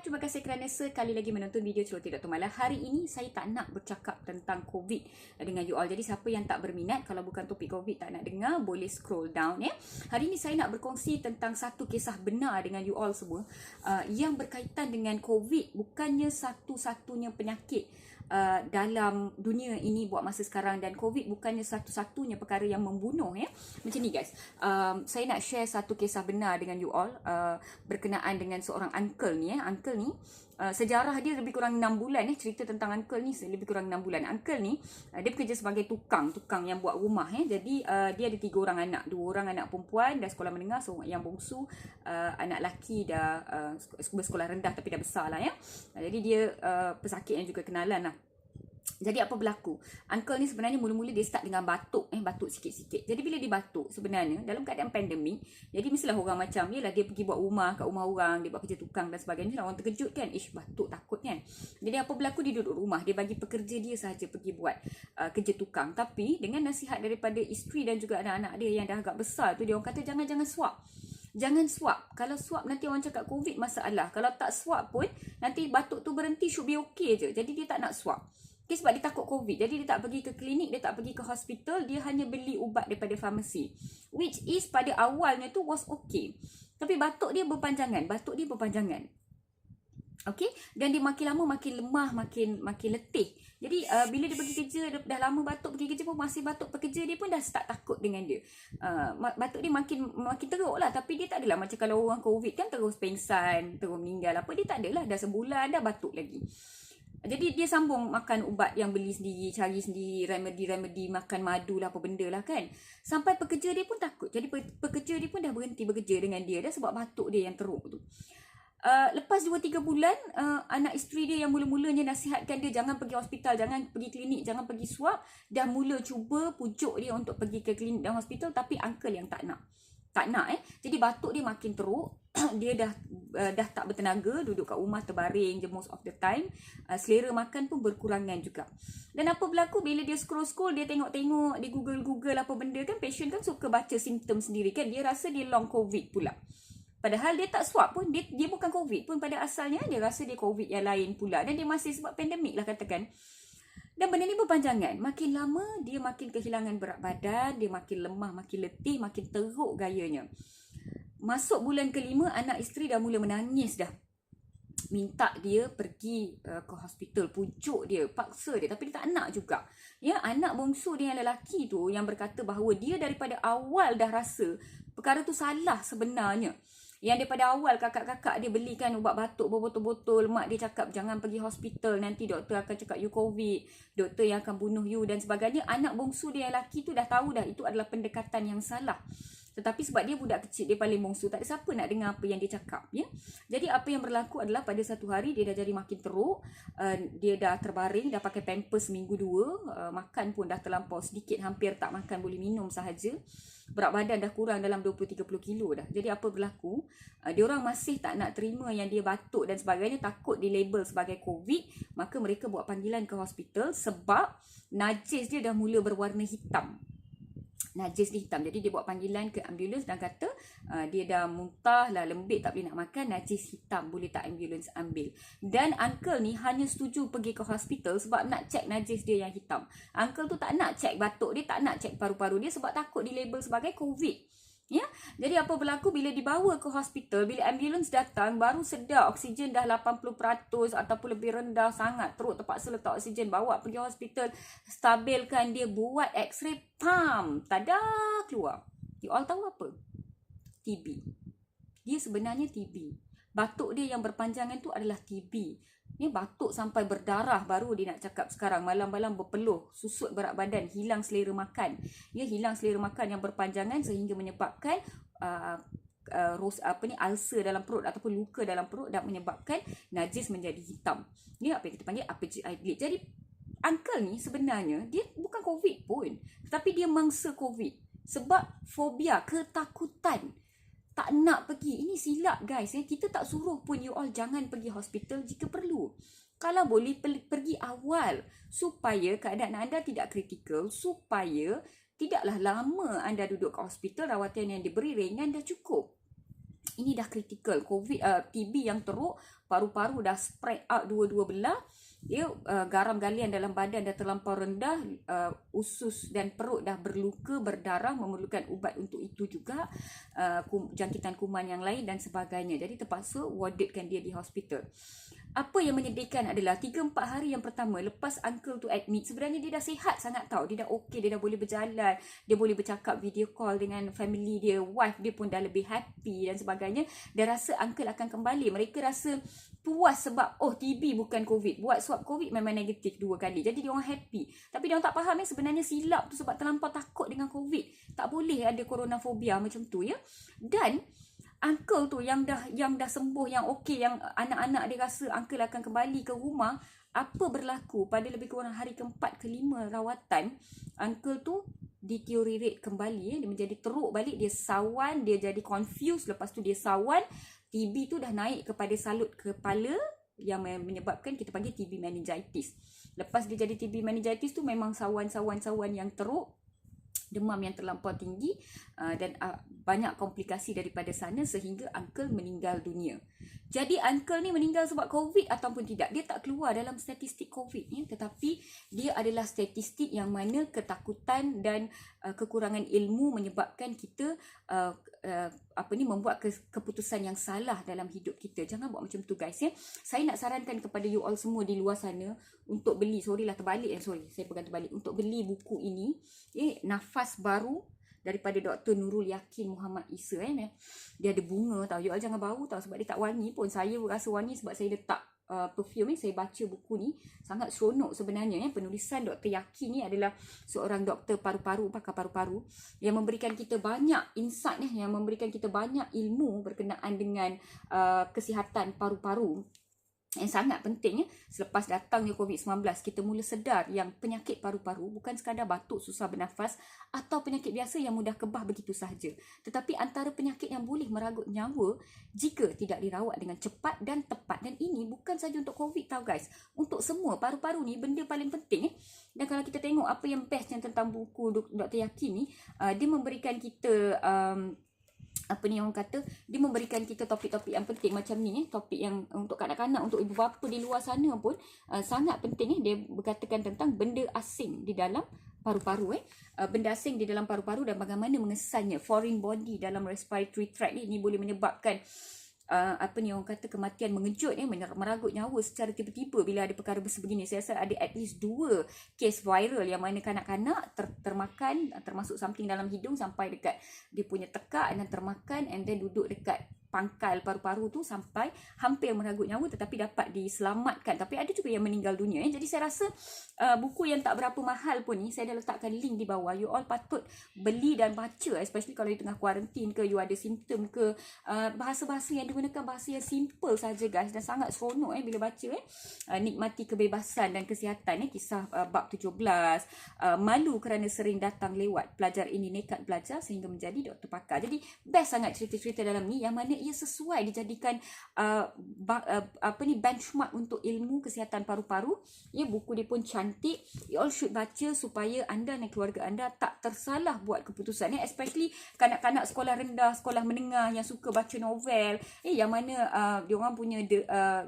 Terima kasih kerana sekali lagi menonton video Celoteh Dr. Mala. Hari ini saya tak nak bercakap tentang COVID dengan you all. Jadi siapa yang tak berminat, kalau bukan topik COVID tak nak dengar, boleh scroll down ya. Hari ini saya nak berkongsi tentang satu kisah benar dengan you all semua yang berkaitan dengan COVID. Bukannya satu-satunya penyakit dalam dunia ini buat masa sekarang, dan COVID bukannya satu-satunya perkara yang membunuh ya. Macam ni guys, saya nak share satu kisah benar dengan you all berkenaan dengan seorang uncle ni ya. Uncle ni sejarah dia lebih kurang 6 bulan cerita tentang uncle ni lebih kurang 6 bulan. Uncle ni dia bekerja sebagai tukang yang buat rumah Jadi dia ada 3 orang anak, 2 orang anak perempuan dah sekolah menengah, so yang bongsu anak lelaki dah bersekolah rendah tapi dah besar lah ya. Jadi dia pesakit yang juga kenalan lah. Jadi apa berlaku? Uncle ni sebenarnya mula-mula dia start dengan batuk batuk sikit-sikit. Jadi bila dia batuk sebenarnya dalam keadaan pandemik, jadi mestilah orang macam yalah, dia pergi buat rumah kat rumah orang, dia buat kerja tukang dan sebagainya. Orang terkejut kan, batuk takut kan. Jadi apa berlaku, dia duduk rumah, dia bagi pekerja dia sahaja pergi buat kerja tukang. Tapi dengan nasihat daripada isteri dan juga anak-anak dia yang dah agak besar tu, dia orang kata jangan swab. Jangan swab. Kalau swab nanti orang cakap COVID masalah. Kalau tak swab pun nanti batuk tu berhenti, should be okay je. Jadi dia tak nak swab. Okay, sebab dia takut COVID. Jadi dia tak pergi ke klinik, dia tak pergi ke hospital, dia hanya beli ubat daripada farmasi. Which is pada awalnya tu was okay. Tapi batuk dia berpanjangan. Okay, dan dia makin lama makin lemah, makin letih. Jadi bila dia pergi kerja, dia dah lama batuk, pergi kerja pun masih batuk, pekerja dia pun dah start takut dengan dia. Batuk dia makin teruk lah. Tapi dia tak adalah macam kalau orang COVID kan terus pengsan, terus meninggal apa. Dia tak adalah, dah sebulan dah batuk lagi. Jadi dia sambung makan ubat yang beli sendiri, cari sendiri, remedy, makan madu lah, apa benda lah kan. Sampai pekerja dia pun takut. Jadi pekerja dia pun dah berhenti bekerja dengan dia dah sebab batuk dia yang teruk tu. Lepas 2-3 bulan, anak isteri dia yang mula-mulanya nasihatkan dia jangan pergi hospital, jangan pergi klinik, jangan pergi swab, dah mula cuba pujuk dia untuk pergi ke klinik dan hospital, tapi uncle yang tak nak. Jadi batuk dia makin teruk. Dia dah tak bertenaga, duduk kat rumah terbaring je most of the time. Selera makan pun berkurangan juga. Dan apa berlaku bila dia scroll, dia tengok-tengok, dia google apa benda kan. Patient kan suka baca simptom sendiri kan. Dia rasa dia long COVID pula. Padahal dia tak swab pun, dia bukan COVID pun pada asalnya. Dia rasa dia COVID yang lain pula. Dan dia masih sebab pandemik lah katakan. Dan benda ni berpanjangan. Makin lama dia makin kehilangan berat badan, dia makin lemah, makin letih, makin teruk gayanya. Masuk bulan ke-5, anak isteri dah mula menangis dah. Minta dia pergi ke hospital, pujuk dia, paksa dia, tapi dia tak nak juga. Ya, anak bongsu dia yang lelaki tu yang berkata bahawa dia daripada awal dah rasa perkara tu salah sebenarnya. Yang daripada awal kakak-kakak dia belikan ubat batuk berbotol-botol, mak dia cakap jangan pergi hospital, nanti doktor akan cakap you COVID, doktor yang akan bunuh you dan sebagainya. Anak bongsu dia yang lelaki tu dah tahu dah itu adalah pendekatan yang salah. Tetapi sebab dia budak kecil, dia paling bongsu, tak ada siapa nak dengar apa yang dia cakap ya. Jadi apa yang berlaku adalah pada satu hari dia dah jadi makin teruk, dia dah terbaring, dah pakai pampers seminggu 2, makan pun dah terlampau sedikit, hampir tak makan, boleh minum sahaja. Berat badan dah kurang dalam 20-30 kilo dah. Jadi apa berlaku, diorang masih tak nak terima yang dia batuk dan sebagainya, takut dilabel sebagai COVID. Maka mereka buat panggilan ke hospital sebab najis dia dah mula berwarna hitam. Jadi dia buat panggilan ke ambulans dan kata dia dah muntah lah, lembik, tak boleh nak makan, najis hitam, boleh tak ambulans ambil. Dan uncle ni hanya setuju pergi ke hospital sebab nak cek najis dia yang hitam. Uncle tu tak nak cek batuk dia, tak nak cek paru-paru dia sebab takut dilabel sebagai COVID. Ya, jadi apa berlaku bila dibawa ke hospital, bila ambulans datang, baru sedar oksigen dah 80% ataupun lebih rendah sangat, teruk, terpaksa letak oksigen, bawa pergi hospital, stabilkan dia, buat x-ray, pam, tada, keluar. You all tahu apa? TB. Dia sebenarnya TB. Batuk dia yang berpanjangan tu adalah TB. Ya, batuk sampai berdarah, baru dia nak cakap sekarang. Malam-malam berpeluh, susut berat badan, hilang selera makan. Ya, hilang selera makan yang berpanjangan sehingga menyebabkan ulcer dalam perut ataupun luka dalam perut dan menyebabkan najis menjadi hitam. Ni apa yang kita panggil upper GI bleed. Jadi uncle ni sebenarnya dia bukan COVID pun, tetapi dia mangsa COVID sebab fobia, ketakutan. Tak nak pergi. Ini silap guys. Kita tak suruh pun you all jangan pergi hospital jika perlu. Kalau boleh pergi awal supaya keadaan anda tidak kritikal, supaya tidaklah lama anda duduk kat hospital, rawatan yang diberi ringan dah cukup. Ini dah kritikal. TB yang teruk, paru-paru dah spread out dua-dua belah, dia garam galian dalam badan dah terlampau rendah, usus dan perut dah berluka, berdarah, memerlukan ubat untuk itu juga, jangkitan kuman yang lain dan sebagainya. Jadi terpaksa wardedkan dia di hospital. Apa yang menyedihkan adalah 3-4 hari yang pertama lepas uncle tu admit, sebenarnya dia dah sihat sangat tau. Dia dah okey, dia dah boleh berjalan, dia boleh bercakap video call dengan family dia, wife dia pun dah lebih happy dan sebagainya. Dia rasa uncle akan kembali. Mereka rasa puas sebab TB bukan COVID. Buat swab COVID memang negatif 2 kali. Jadi dia orang happy. Tapi dia orang tak faham sebenarnya silap tu sebab terlampau takut dengan COVID. Tak boleh ada coronafobia macam tu ya. Dan uncle tu yang dah sembuh, yang okey, yang anak-anak dia rasa uncle akan kembali ke rumah, apa berlaku pada lebih kurang hari ke-4 ke-5 rawatan, uncle tu deteriorate kembali, dia menjadi teruk balik, dia sawan, dia jadi confused, lepas tu dia sawan, TB tu dah naik kepada salut kepala yang menyebabkan kita panggil TB meningitis. Lepas dia jadi TB meningitis tu memang sawan yang teruk, demam yang terlampau tinggi, dan banyak komplikasi daripada sana sehingga uncle meninggal dunia. Jadi uncle ni meninggal sebab COVID ataupun tidak, dia tak keluar dalam statistik COVID ni, tetapi dia adalah statistik yang mana ketakutan dan kekurangan ilmu menyebabkan kita membuat keputusan yang salah dalam hidup kita. Jangan buat macam tu guys ya. Saya nak sarankan kepada you all semua di luar sana untuk beli, untuk beli buku ini, Nafas Baru daripada Dr. Nurul Yakin Muhammad Isa. Dia ada bunga tau. You all jangan bau tau sebab dia tak wangi pun. Saya rasa wangi sebab saya letak perfume ni. Saya baca buku ni, sangat seronok sebenarnya. Penulisan Dr. Yakin ni adalah seorang doktor paru-paru, pakar paru-paru, yang memberikan kita banyak insight, yang memberikan kita banyak ilmu berkenaan dengan kesihatan paru-paru yang sangat penting. Selepas datangnya COVID-19, kita mula sedar yang penyakit paru-paru bukan sekadar batuk, susah bernafas atau penyakit biasa yang mudah kebah begitu sahaja, tetapi antara penyakit yang boleh meragut nyawa jika tidak dirawat dengan cepat dan tepat. Dan ini bukan saja untuk COVID tau guys, untuk semua. Paru-paru ni benda paling penting. Dan kalau kita tengok apa yang bestnya tentang buku Dr. Yakin ni, dia memberikan kita dia memberikan kita topik-topik yang penting macam ni, topik yang untuk kanak-kanak, untuk ibu bapa di luar sana pun sangat penting. Dia berkatakan tentang benda asing di dalam paru-paru, benda asing di dalam paru-paru dan bagaimana mengesannya, foreign body dalam respiratory tract ni boleh menyebabkan kematian mengejut, meragut nyawa secara tiba-tiba bila ada perkara sebegini. Saya rasa ada at least 2 kes viral yang mana kanak-kanak termakan, termasuk something dalam hidung sampai dekat dia punya tekak dan termakan, and then duduk dekat pangkal paru-paru tu sampai hampir meragut nyawa tetapi dapat diselamatkan. Tapi ada juga yang meninggal dunia. Jadi saya rasa buku yang tak berapa mahal pun ni, saya dah letakkan link di bawah. You all patut beli dan baca, especially kalau you tengah kuarantin ke, you ada simptom ke. Bahasa-bahasa yang digunakan bahasa yang simple saja guys, dan sangat seronok bila baca. Nikmati kebebasan dan kesihatan, kisah bab 17, malu kerana sering datang lewat, pelajar ini nekat belajar sehingga menjadi doktor pakar. Jadi best sangat cerita-cerita dalam ni yang mana ia sesuai dijadikan benchmark untuk ilmu kesihatan paru-paru. Buku dia pun cantik. You all should baca supaya anda dan keluarga anda tak tersalah buat keputusan. Especially kanak-kanak sekolah rendah, sekolah menengah yang suka baca novel, yang mana diorang punya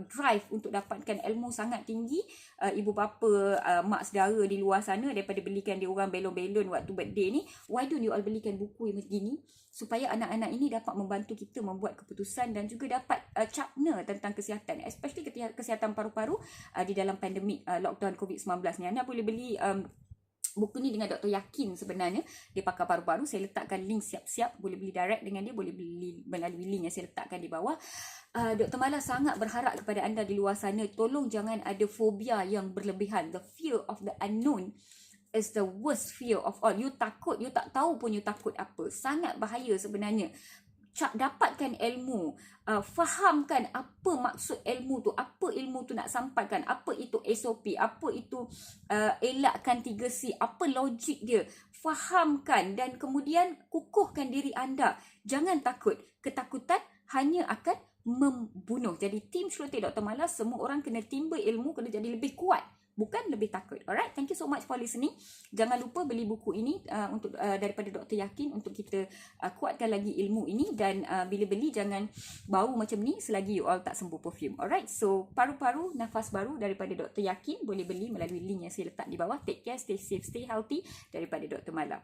drive untuk dapatkan ilmu sangat tinggi. Ibu bapa, mak saudara di luar sana, daripada belikan dia orang belon-belon waktu birthday ni, why don't you all belikan buku yang begini supaya anak-anak ini dapat membantu kita membuat keputusan dan juga dapat cakna tentang kesihatan, especially kesihatan paru-paru di dalam pandemik lockdown COVID-19 ni. Anda boleh beli buku ni dengan Dr. Yakin sebenarnya. Dia pakar paru-paru. Saya letakkan link siap-siap. Boleh beli direct dengan dia. Boleh beli melalui link yang saya letakkan di bawah. Dr. Mala sangat berharap kepada anda di luar sana, tolong jangan ada fobia yang berlebihan. The fear of the unknown is the worst fear of all. You takut, you tak tahu pun you takut apa. Sangat bahaya sebenarnya. Dapatkan ilmu, fahamkan apa maksud ilmu tu, apa ilmu tu nak sampaikan, apa itu SOP, apa itu elakkan 3C, apa logik dia. Fahamkan dan kemudian kukuhkan diri anda. Jangan takut. Ketakutan hanya akan membunuh. Jadi tim Shruti Dr. Mala, semua orang kena timba ilmu, kena jadi lebih kuat bukan lebih takut. Alright, thank you so much for listening. Jangan lupa beli buku ini untuk daripada Dr. Yakin untuk kita kuatkan lagi ilmu ini. Dan bila beli jangan bau macam ni selagi you all tak sembuh perfume. Alright, so paru-paru nafas baru daripada Dr. Yakin boleh beli melalui link yang saya letak di bawah. Take care, stay safe, stay healthy daripada Dr. Mala.